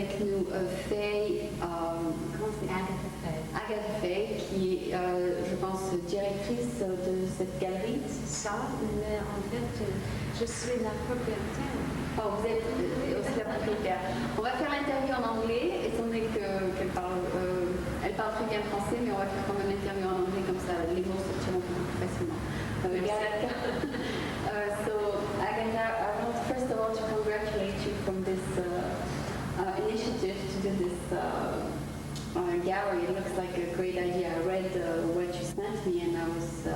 avec nous Faye, comment c'est Agathe Faye. Agathe Faye, qui est, je pense, directrice de cette galerie. C'est ça, mais en fait, je suis la propriétaire. Oh, vous êtes aussi la propriétaire. On va faire l'interview en anglais, étant donné qu'elle parle, elle parle très bien français, mais on va faire quand même l'interview en anglais, comme ça les mots sortiront plus facilement. So, Agatha, I want first of all to congratulate you from this initiative to do this gallery. It looks like a great idea. I read what you sent me, and I was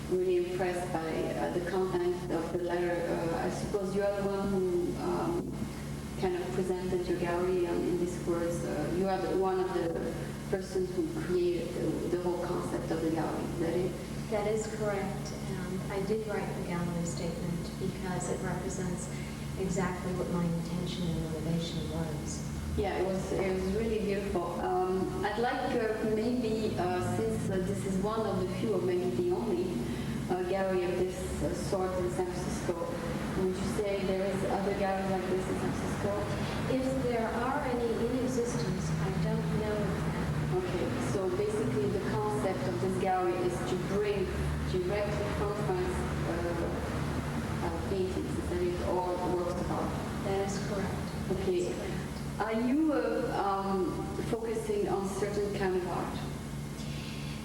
really impressed by the content of the letter. I suppose you are the one who kind of presented your gallery in these words. You are one of the persons who created the whole concept of the gallery. Is that it? That is correct. I did write the gallery statement because it represents exactly what my intention and motivation was. Yeah, it was really beautiful. I'd like maybe, since this is one of the few, or maybe the only gallery of this sort in San Francisco, would you say there is other galleries like this in San Francisco? If there are any in existence, I don't know of them. Okay, so basically the concept of this gallery is to bring directly from France paintings, instead of all works of art. That is correct. Okay. Are you focusing on certain kind of art?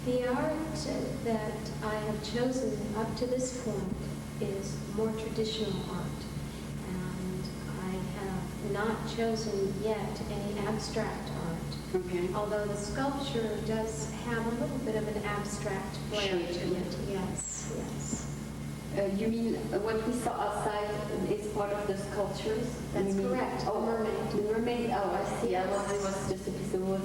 The art that I have chosen up to this point is more traditional art. And I have not chosen yet any abstract art. Okay. Although the sculpture does have a little bit of an abstract flair to it. Yes, yes. You mean what we saw outside is part of the sculptures? That's correct. Oh, the mermaid. The mermaid. Oh, I see. I thought it was just a piece of wood.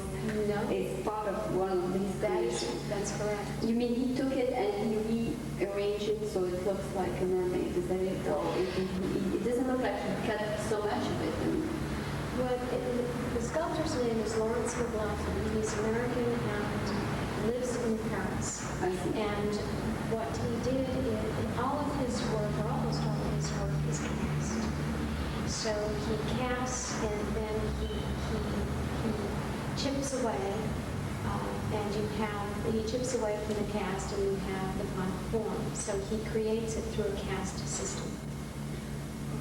No. It's part of one of these creations. That's correct. You mean he took it and he rearranged it so it looks like a mermaid? Is that it? Or it doesn't look like he cut so much of it. Well, the sculptor's name is Lawrence McLaughlin. He's American and lives in Paris. I see. And what he did in all of his work, or almost all of his work, is cast. So he casts and then he chips away, and he chips away from the cast, and you have the final form. So he creates it through a cast system.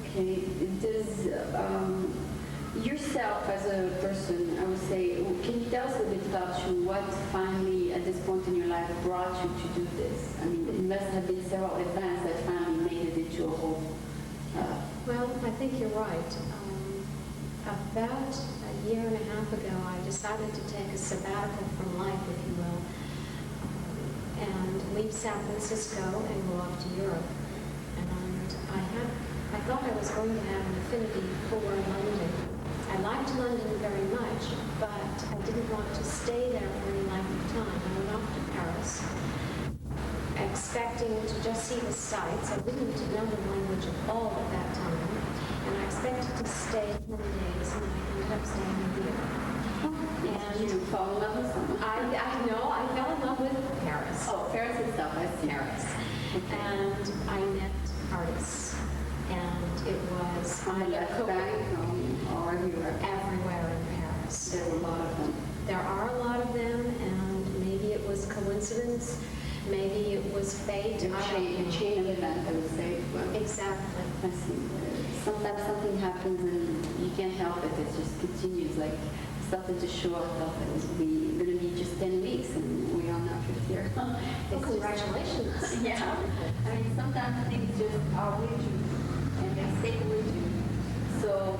Okay. Does yourself as a person, I would say, can you tell us a bit about you? What finally, at this point in your life, brought you to do this? I mean, it must have been several events that finally made it into a whole. Well, I think you're right. About a year and a half ago, I decided to take a sabbatical from life, if you will, and leave San Francisco and go off to Europe. And I thought I was going to have an affinity for London. I liked London very much, but I didn't want to stay there for any length of time. I went off to Paris, expecting to just see the sights. I didn't know the language at all at that time, and I expected to stay 10 days, and I ended up staying a year. And you fall in love with someone? I know, I fell in love with Paris. Oh, Paris itself, I see. Paris. Okay. And I met artists, and it was On the left bank or everywhere? everywhere in Paris. There's a lot of them. There are a lot of them, and maybe it was coincidence, maybe it was fate. A chain of events, I would say. Well, Exactly. I see. Sometimes something happens and you can't help it. It just continues. Like started to show up. Thought it was going to be just 10 weeks, and we are now 5th year. Congratulations. Yeah. I mean, sometimes things just are with you, and they stay with you. So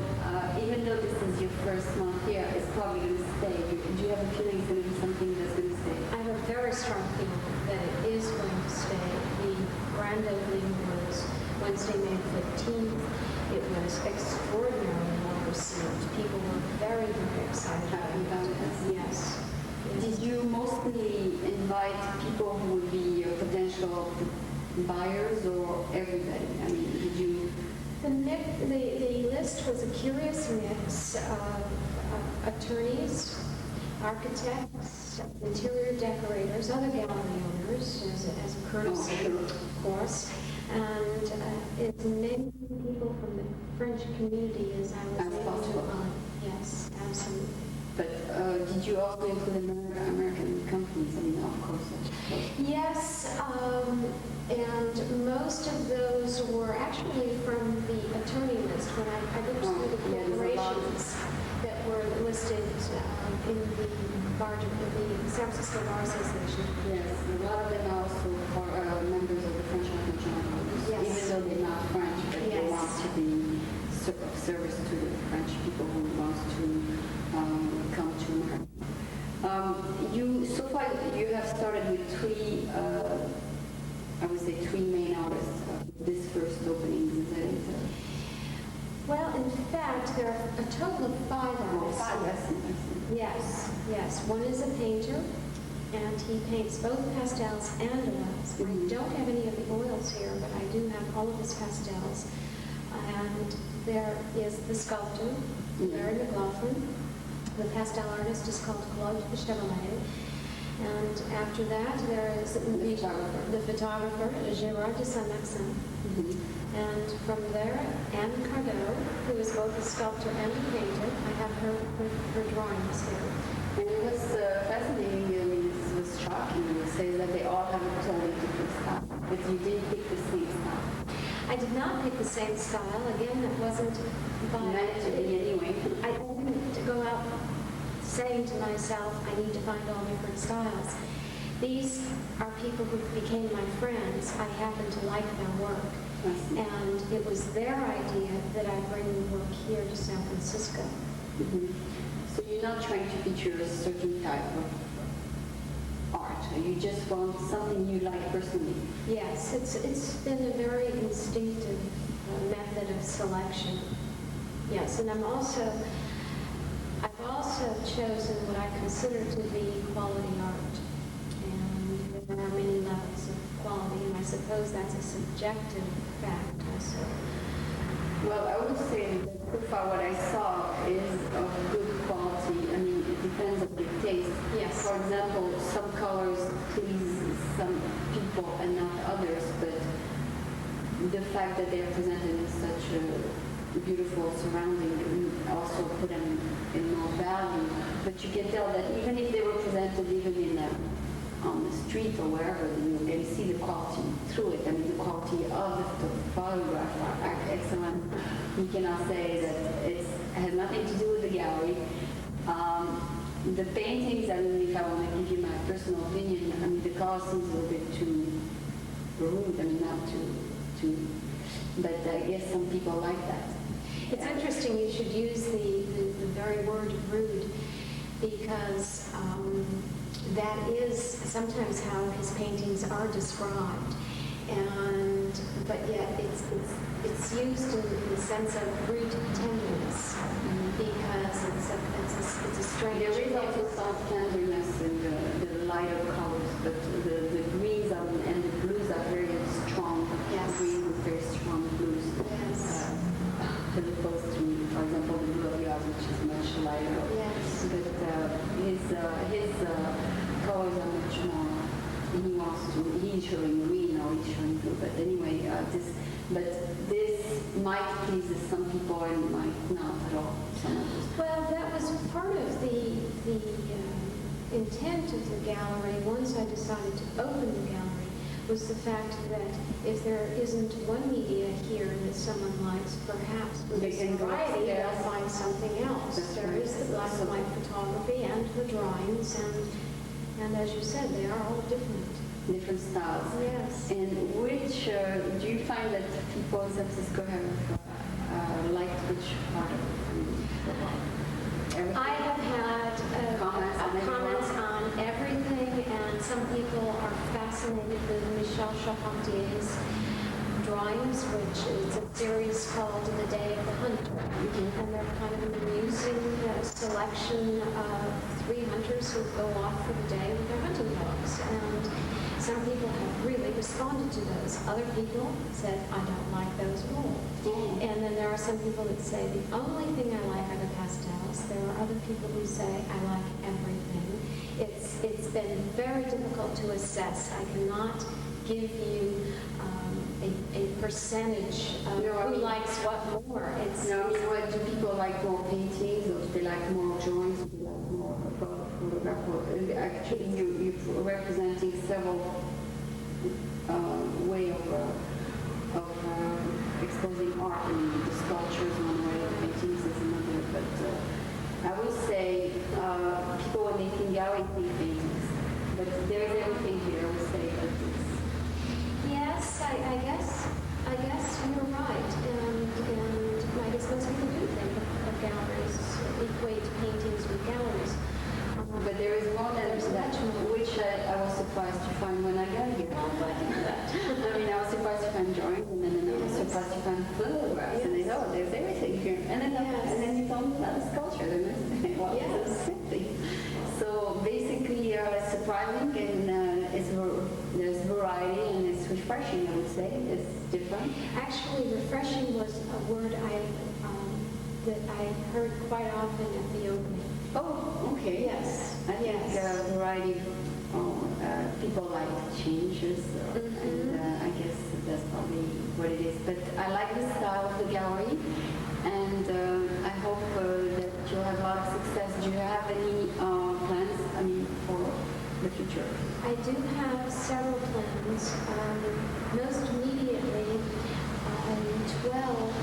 even though this is your first month here, it's probably going to stay. Do you have a feeling it's going to be something that's going to stay? I have a very strong feeling that it is going to stay. The grand opening was Wednesday, May 15th. It was extraordinarily well received. People were very, very excited about it. Yes. Did you mostly invite people who would be potential buyers or everybody? I mean, did you... The list was a curious mix of attorneys, architects, interior decorators, other gallery owners, as a courtesy, of course, and as many people from the French community as I was able to. Yes, also include American companies, I mean, of course. Yes, and most of those were actually from the attorney list. When I looked through the corporations that were listed in the San Francisco Bar Association. Yes, a lot of them are also members of the French National Congress, Yes. even though they're not French, but they Yes. want to be of service to the French people who want to come to America. So far you have started with three, I would say three main artists. This first opening, is it? Well, in fact, there are a total of 5 artists. 5, Yes, yes. One is a painter, and he paints both pastels and oils. I don't have any of the oils here, but I do have all of his pastels. And there is the sculptor, Larry McLaughlin. The pastel artist is called Claude Chevalier. And after that, there is the photographer, Gérard de Saint-Maxin. And from there, Anne Cardot, who is both a sculptor and a painter. I have her drawings here. And it was fascinating, I mean, it was shocking. You say that they all have a totally different style, but you didn't pick the same style. I did not pick the same style. Again, that wasn't by... You managed to be anyway. I didn't go out saying to myself, I need to find all different styles. These are people who became my friends. I happen to like their work. And it was their idea that I bring the work here to San Francisco. So you're not trying to feature a certain type of art. You just want something you like personally. Yes, it's been a very instinctive method of selection. Yes, and I've also chosen what I consider to be quality art. And there are many levels of quality, and I suppose that's a subjective fact also. Well, I would say that so far what I saw is of good quality. I mean, it depends on your taste. Yes. For example, some colors please some people and not others, but the fact that they are presented in such a beautiful surrounding also put them in more value. But you can tell that even if they were presented even on the street or wherever, you can see the quality through it. I mean, the quality of the photograph are excellent. You cannot say that it has nothing to do with the gallery. The paintings, I mean, if I want to give you my personal opinion, I mean, the color seems a little bit too rude. I mean, not too, but I guess some people like that. It's interesting you should use the very word rude, because that is sometimes how his paintings are described, but yet it's used in the sense of rude tenderness, because it's a strange. There is also some tenderness in the lighter colors, but the greens and the blues are very strong. Yes. Green with very strong blues. Yes. As opposed to, for example, the blue of yours, which is much lighter. Yes. But his colors are much more. He's showing green or he's showing blue. But anyway, this might please some people and might not at all. Some others. Well, that was part of the intent of the gallery. Once I decided to open the gallery, was the fact that if there isn't one media here that someone likes, perhaps with this variety they'll find something else. There is the black and white photography and the drawings, and as you said, they are all different Styles. Yes. And which do you find that people in San Francisco have liked which part of it? I have had comments on everything, and some people are fascinated with Michel Charpentier's drawings, which is a series called The Day of the Hunter. And they're kind of an amusing selection of 3 hunters who go off for the day with their hunting dogs. And some people have really responded to those. Other people said, I don't like those at all. And then there are some people that say, the only thing I like are the pastels. There are other people who say, I like everything. It's been very difficult to assess. I cannot give you a percentage of who likes what more. Do people like more paintings, or do they like more drawings, or do they like more photographer. Actually, you're representing several way of exposing art. I mean, the sculptures one way, the paintings is another. But I would say people when they think gallery think paintings, but there's everything here. I would say that it's Yes, I guess you're right, and I guess most people do think of galleries, equate paintings with galleries. but there is one that, There's much more. which I was surprised to find when I got here. Well, I'm glad to hear that. I mean, I was surprised to find drawings, and then I was surprised to find photographs, and I Yes. thought, oh, there's everything here. And then, Yes. and then you told me about the sculpture, and I said, well, Yes. it's the same thing. So basically, it's surprising, and there's variety, and it's refreshing, I would say. It's different. Actually, refreshing was a word that I heard quite often at the opening. Oh, okay. Yes. I think Yes. variety, people like changes, and I guess that's probably what it is. But I like the style of the gallery, and I hope that you'll have a lot of success. Do you have any plans, I mean, for the future? I do have several plans. Most immediately, 12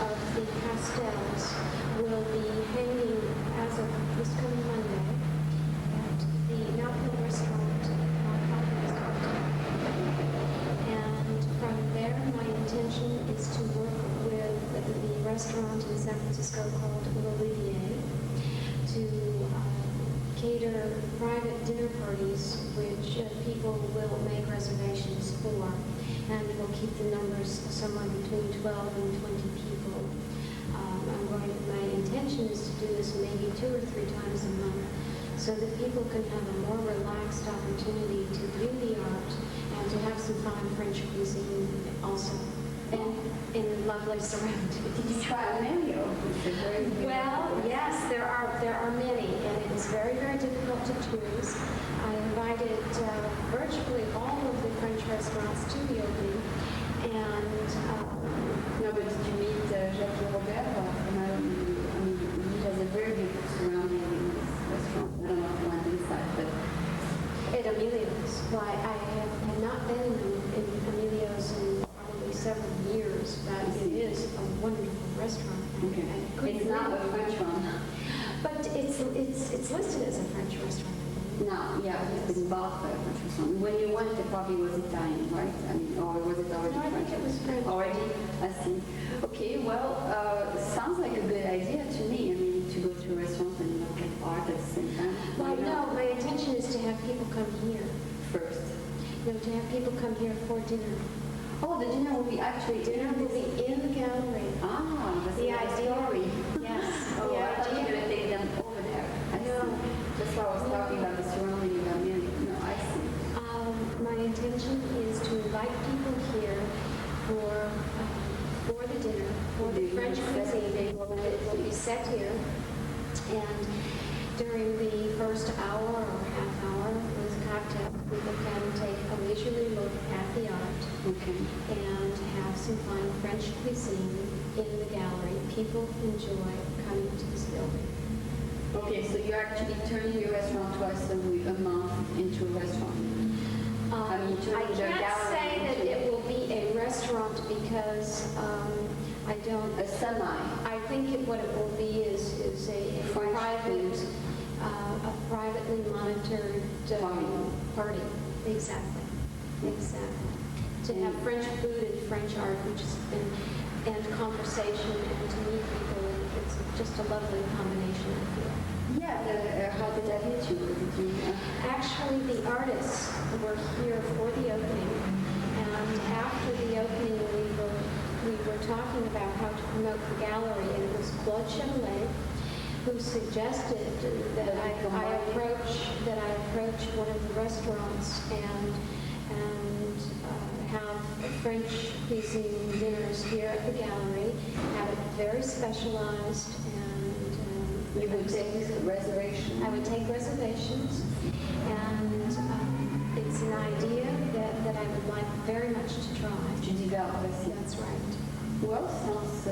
of the pastels will be hanging as of this coming Monday at the Napa restaurant, and from there my intention is to work with the restaurant in San Francisco called L'Olivier to cater private dinner parties which people will make reservations for, and we'll keep the numbers somewhere between 12 and 20 people. My intention is to do this maybe 2 or 3 times a month so that people can have a more relaxed opportunity to view the art and to have some fine French cuisine also, and in lovely surroundings. Did you try Emilio? Well, yes, there are many, and it is very, very difficult to choose. I invited virtually all of the French restaurants to the opening, and No, but did you meet Jacques Robert? I mean, he has a very good surrounding in this restaurant. I don't know if you went inside, but at Emilio's. Why, I have not been in Emilio's in probably several years, but it is a wonderful restaurant. okay. I couldn't It's not a really- French one. But it's listed as a French restaurant. No, yeah, it's been bought by a French restaurant. When you went, it probably was Italian, right? I mean, or was it already No, I French? think it was French. Already? I see. Okay, well, sounds like a good idea to me. I mean, to go to a restaurant and look at art at the same time. Well, Why not? no, my intention is to have people come here. First. No, to have people come here for dinner. Oh, the dinner will be actually Dinner will be in the gallery. Ah, that's The another idea- story. Yes. Oh, the I thought you were idea- going to take them over there. I No. see. That's why I was talking about the surrounding of Amelia. No, I see. My intention is to invite people here for the dinner, for the French cuisine. It will be set here, and during the first hour or half hour with cocktail, people can take a leisurely look at the art Okay. and have some fine French cuisine in the gallery. People enjoy coming to this building. Okay, so you're actually turning your restaurant twice a month into a restaurant. I mean, to I the can't gallery say that into- it will be a restaurant because I don't. A semi. I think what it will be is a French private, food. a privately monitored party. Exactly. To have French food and French art, and conversation, and to meet people. It's just a lovely combination, I feel. Yeah, how did that hit you? Did you Actually, the artists were here for the opening, and after the opening, we were talking about how to promote the gallery, and it was Claude Chevrolet who suggested that I approach one of the restaurants and have French cuisine dinners here at the gallery, have it very specialized, and you would take reservation? I would take reservations, and it's an idea that I would like very much to try. To develop, I see. That's right. Well, sounds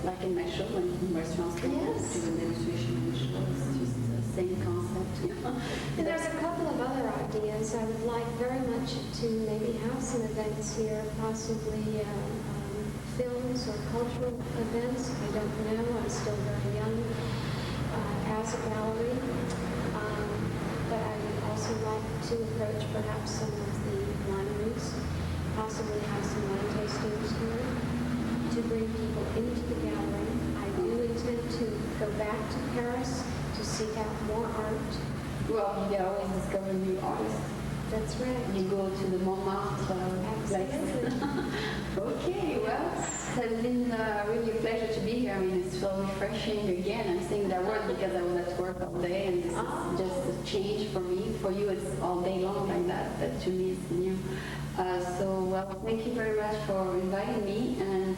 like in my show when restaurants go Yes. to the demonstration in the show. It's just same concept. And there's a couple of other ideas. I would like very much to maybe have some events here, possibly films or cultural events. I don't know. I'm still very young as a gallery. But I would also like to approach perhaps some of the wineries, possibly have some wine tastings here to bring people into the gallery. I do intend to go back to Paris to seek out more art. Well, you always discover new artists. That's right. You go to the Montmartre place. Okay, well, it has been really a pleasure to be here. I mean, it's so refreshing again. I'm saying that word because I was at work all day, and this is just a change for me. For you, it's all day long like that, but to me, it's new. Well, thank you very much for inviting me, and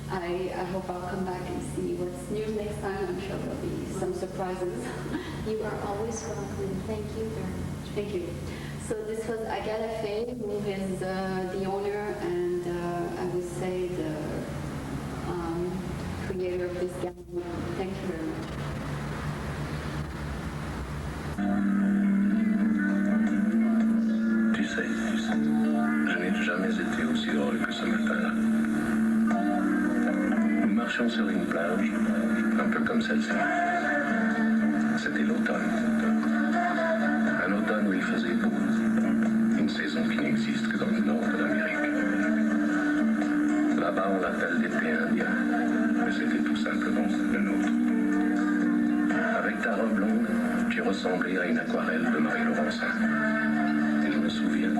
I hope I'll come back and see what's new next time. I'm sure there'll be some surprises. You are always welcome. Thank you very much. Thank you. So this was Agathe Faye, who is the owner and I would say the creator of this gallery. Thank you very much. Tu sais, je n'ai jamais été aussi heureux que ce matin-là. Nous marchions sur une plage, un peu comme celle-ci. C'était l'automne. Un automne où il faisait beau. Une saison qui n'existe que dans le nord de l'Amérique. Là-bas, on l'appelle l'été indien, mais c'était tout simplement le nôtre. Avec ta robe longue, tu ressemblais à une aquarelle de Marie Laurencin. Et je me souviens,